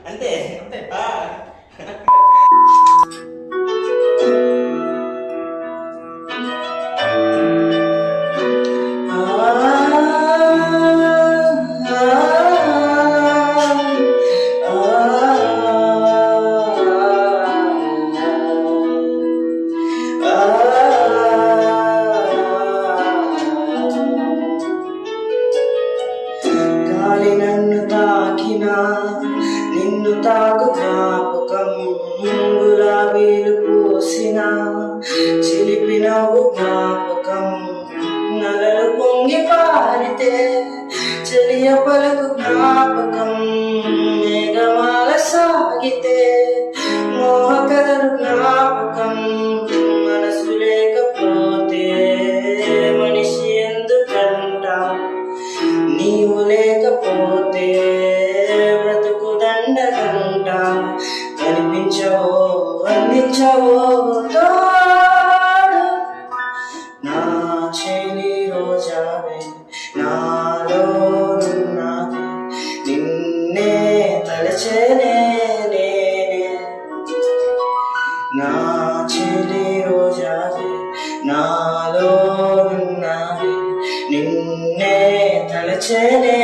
అంతే అంతే. గాలి నన్ను తాకినా నిన్ను తాకు జ్ఞాపకం, గులాబీలు పూసిన చిలిపి నవ్వు జ్ఞాపకం, నలలు పొంగి పారితే చెలియ పలుకు జ్ఞాపకం, మేఘమాల సాగితే మోహకదరు జ్ఞాపకం, మనసు లేకపోతే మనిషి ఎందుకంట, నీవు లేకపోతే బ్రతుకు దండగంట, కనిపించవో అందించవో తోడు, నా చెలి రోజావే నాలో నున్నవే, నిన్నే తలచేనే నేనే, నా చెలి రోజావే నాలో నున్నవే, నిన్నే తలచేనే